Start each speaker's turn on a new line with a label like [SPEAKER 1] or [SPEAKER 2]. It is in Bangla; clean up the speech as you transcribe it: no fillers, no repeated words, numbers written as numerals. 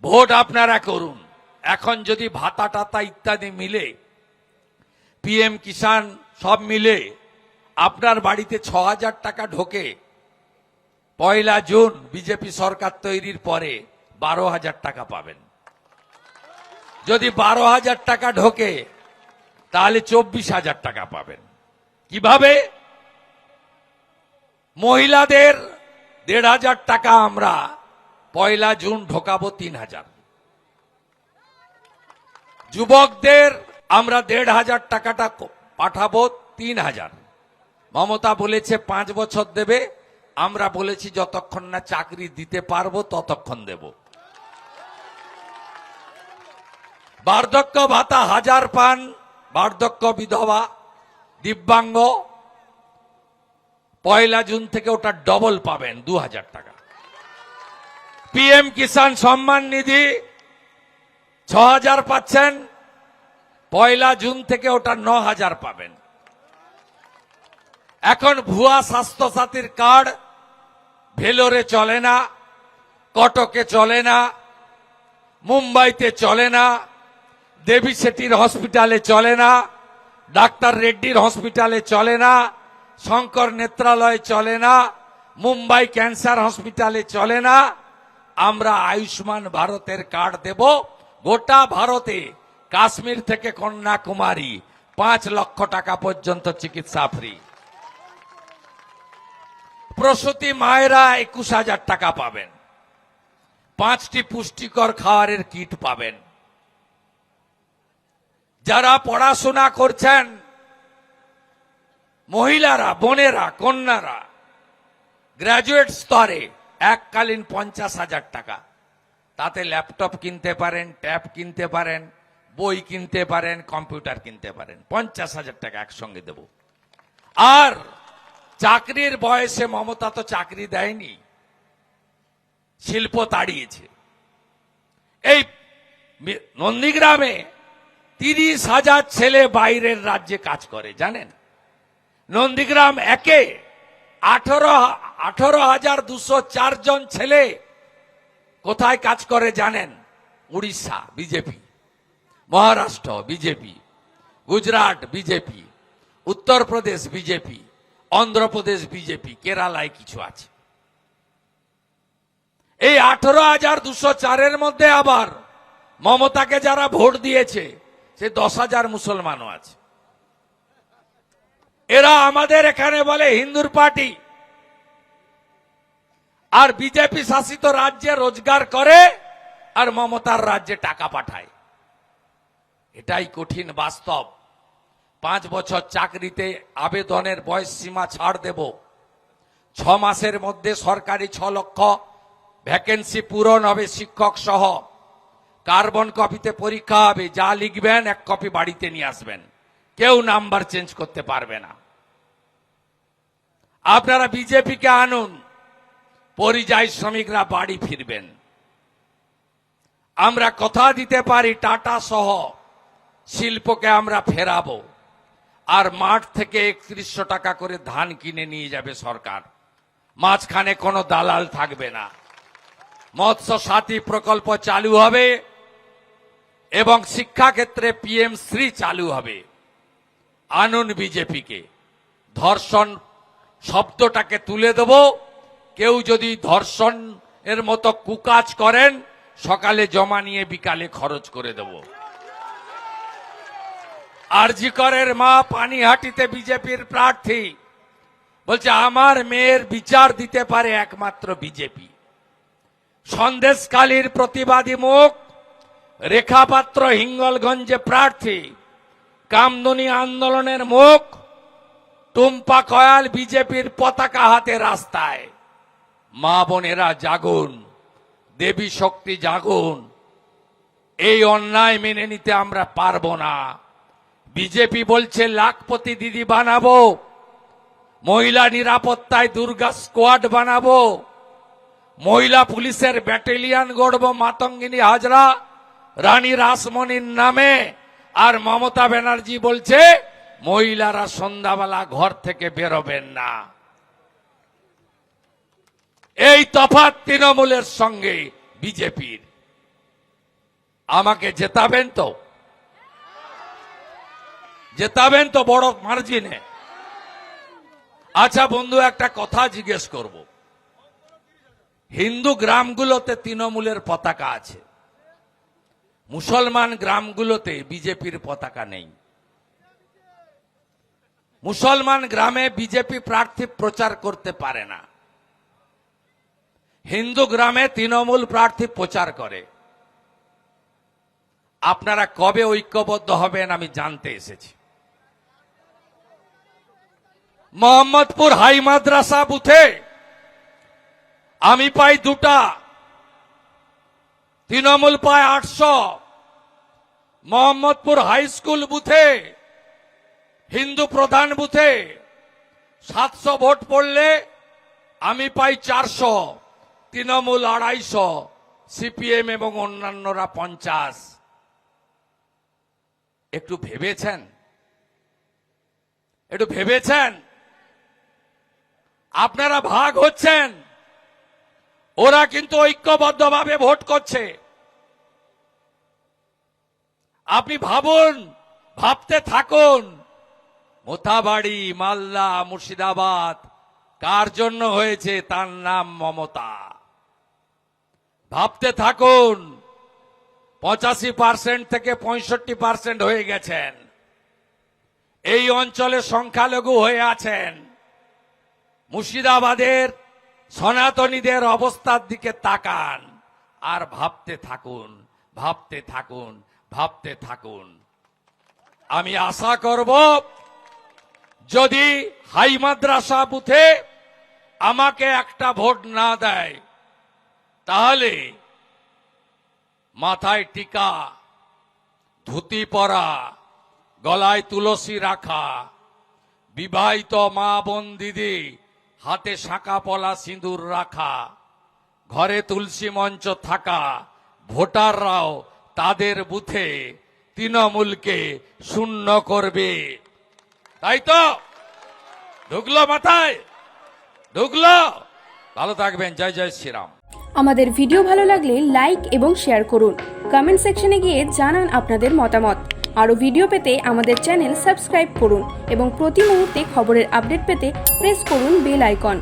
[SPEAKER 1] ভোট আপনারা করুন। এখন যদি ভাতা টাতা ইত্যাদি মিলে, পিএম কিষাণ সব মিলে আপনার বাড়িতে ৬,০০০ টাকা ঢোকে, ১ জুন বিজেপি সরকার তৈরির পরে ১২,০০০ টাকা পাবেন। যদি ১২,০০০ টাকা ঢোকে তাহলে ২৪,০০০ টাকা পাবেন। কিভাবে? মহিলাদের ১,৫০০ টাকা আমরা ১ জুন ঢোকাবো ৩,০০০। যুবকদের আমরা ১,৫০০ টাকাটা পাঠাবো ৩,০০০। মমতা বলেছে ৫ বছর দেবে, আমরা বলেছি যতক্ষণ না চাকরি দিতে পারবো ততক্ষণ দেব। বার্ধক্য ভাতা ১,০০০ পান, বার্ধক্য বিধবা দিব্যাঙ্গ ১ জুন থেকে ওটা ডবল পাবেন, ২,০০০ টাকা। পিএম কিষাণ সম্মান নিধি ৬,০০০ পাচ্ছেন, ১ জুন থেকে ওটা ৯,০০০ পাবেন। এখন ভুয়া স্বাস্থ্য সাথীর কার্ড ভেলোরে চলে না, কটকে চলে না, মুম্বাইতে চলে না, দেবী শেঠির হসপিটালে চলে না, ডাক্তার রেড্ডির হসপিটালে চলে না, শঙ্কর নেত্রালয়ে চলে না, মুম্বাই ক্যান্সার হসপিটালে চলে না। আমরা আয়ুষ্মান ভারতের কার্ড দেব গোটা ভারতে, কাশ্মীর থেকে কন্যাকুমারী ৫ লক্ষ টাকা পর্যন্ত চিকিৎসা ফ্রি। প্রসূতি মায়েরা ২১,০০০ টাকা পাবেন, ৫টি পুষ্টিকর খাবারের কিট পাবেন। যারা পড়াশোনা করছেন মহিলারা, বোনেরা, কন্যারা, গ্রাজুয়েট স্তরে এককালীন ৫০,০০০ টাকা, তাতে ল্যাপটপ কিনতে পারেন, ট্যাব কিনতে পারেন, বই কিনতে পারেন, কম্পিউটার কিনতে পারেন। ৫০,০০০ টাকা একসঙ্গে দেব। আর চাকরির বয়সে মমতা তো চাকরি দেয়নি, শিল্প তাড়িয়েছে। এই নন্দীগ্রামে ৩০,০০০ ছেলে বাইরের রাজ্যে কাজ করে, জানেন? নন্দীগ্রাম একে ১৮,২০৪ জন ছেলে কোথায় কাজ করে জানেন? Orissa BJP, Maharashtra BJP, Gujarat BJP, Uttar Pradesh BJP, Andhra Pradesh BJP, কেরালায় কিছু আছে। এই ১৮,২০৪ মধ্যে আবার মমতাকে যারা ভোট দিয়েছে সে ১০,০০০ মুসলমানও আছে। এরা আমাদের এখানে বলে হিন্দুর পার্টি, আর বিজেপি শাসিত রাজ্যে রোজগার করে আর মমতার রাজ্যে টাকা পাঠায়। এটাই কঠিন বাস্তব। ৫ বছর চাকরিতে আবেদনের বয়স সীমা ছাড় দেব। ৬ মাসের মধ্যে সরকারি ৬ লক্ষ ভ্যাকেন্সি পূরণ হবে শিক্ষক সহ। কার্বন কপিতে পরীক্ষা হবে, যা লিখবেন ১ কপি বাড়িতে নিয়ে আসবেন, কেউ নাম্বার চেঞ্জ করতে পারবে না। আপনারা বিজেপিকে আনুন, পরিযায়ী শ্রমিকরা বাড়ি ফিরবেন। আমরা কথা দিতে পারি টাটা সহ শিল্পকে আমরা ফেরাবো, আর মাঠ থেকে ৩১০০ টাকা করে ধান কিনে নিয়ে যাবে সরকার। মাঝখানে কোনো দালাল থাকবে না। মৎস্য সাথী প্রকল্প চালু হবে এবং শিক্ষাক্ষেত্রে পিএম শ্রী চালু হবে। আনুন বিজেপিকে। ধর্ষণ শব্দটাকে তুলে দেব। কেউ যদি ধর্ষণ এর মতো কুকাজ করেন, সকালে জমা নিয়ে বিকালে খরচ করে দেব। আরজি করের মা পানিহাটিতে বিজেপির প্রার্থী বলছে আমার মেয়ের বিচার দিতে পারে একমাত্র বিজেপি। সন্দেশখালীর প্রতিবাদী মুখ রেখা পাত্র হিঙ্গলগঞ্জে প্রার্থী। কামদুনি আন্দোলনের মুখ টুম্পা কয়াল বিজেপির পতাকা হাতে রাস্তায়। মা বোনেরা জাগুন, দেবী শক্তি জাগুন। এই অন্যায় মেনে নিতে আমরা পারবো না। বিজেপি বলছে লাখপতি দিদি বানাবো, মহিলা নিরাপত্তায় দুর্গা স্কোয়াড বানাবো, মহিলা পুলিশের ব্যাটালিয়ন গড়বো মাতঙ্গিনী হাজরা, রানী রাসমণির নামে। আর মমতা ব্যানার্জি বলছে মহিলারা সন্ধ্যাবেলা ঘর থেকে বেরোবেন না। এই তফাৎ তৃণমূলের সঙ্গে বিজেপির। আমাকে জেতাবেন তো? জেতাবেন তো বড় মার্জিনে? আচ্ছা বন্ধু, একটা কথা জিজ্ঞেস করব। হিন্দু গ্রামগুলোতে তৃণমূলের পতাকা আছে, মুসলমান গ্রামগুলোতে বিজেপির পতাকা নেই। মুসলমান গ্রামে বিজেপি প্রার্থী প্রচার করতে পারে না, হিন্দু গ্রামে তৃণমূল প্রার্থী প্রচার করে। আপনারা কবে ঐক্যবদ্ধ হবেন আমি জানতে এসেছি। মোহাম্মদপুর হাই মাদ্রাসা বুথে আমি পাই 2টা, তৃণমূল পায় 800। মোহাম্মদপুর হাই স্কুল বুথে, হিন্দু প্রধান বুথে 700 ভোট পড়লে আমি পাই 400, তৃণমূল 250, সিপিএম এবং অন্যান্যরা 50। একটু ভেবেছেন? একটু ভেবেছেন? আপনারা ভাগ হচ্ছেন, ওরা কিন্তু ঐক্যবদ্ধভাবে ভোট করছে। আপনি ভাবুন, ভাবতে থাকুন, মোথাবাড়ি, মালদা, মুর্শিদাবাদ কার জন্য হয়েছে? তার নাম মমতা। ভাবতে থাকুন, 85% থেকে 65% হয়ে গেছেন। এই অঞ্চলে সংখ্যালঘু হয়ে আছেন। মুর্শিদাবাদের সনাতনীদের অবস্থার দিকে তাকান আর ভাবতে থাকুন, ভাবতে থাকুন, ভাবতে থাকুন। আমি আশা করব যদি হাই মাদ্রাসা বুথে আমাকে একটা ভোট না দেয়, তাহলে মাথায় টিকা, ধুতি পরা, গলায় তুলসী রাখা, বিবাহিত মা বোন দিদি হাতে শাঁকা পলা সিঁদুর রাখা, ঘরে তুলসী মঞ্চ থাকা ভোটাররাও তাদের বুথে তৃণমূলকে শূন্য করবে। তাই তো? ঢুকলো মাথায়? ঢুকলো? ভালো থাকবেন। জয় জয় শ্রীরাম।
[SPEAKER 2] আমাদের ভিডিও ভালো লাগলে লাইক এবং শেয়ার করুন। কমেন্ট সেকশনে গিয়ে জানান আপনাদের মতামত। আরও ভিডিও পেতে আমাদের চ্যানেল সাবস্ক্রাইব করুন এবং প্রতি মুহূর্তে খবরের আপডেট পেতে প্রেস করুন বেল আইকন।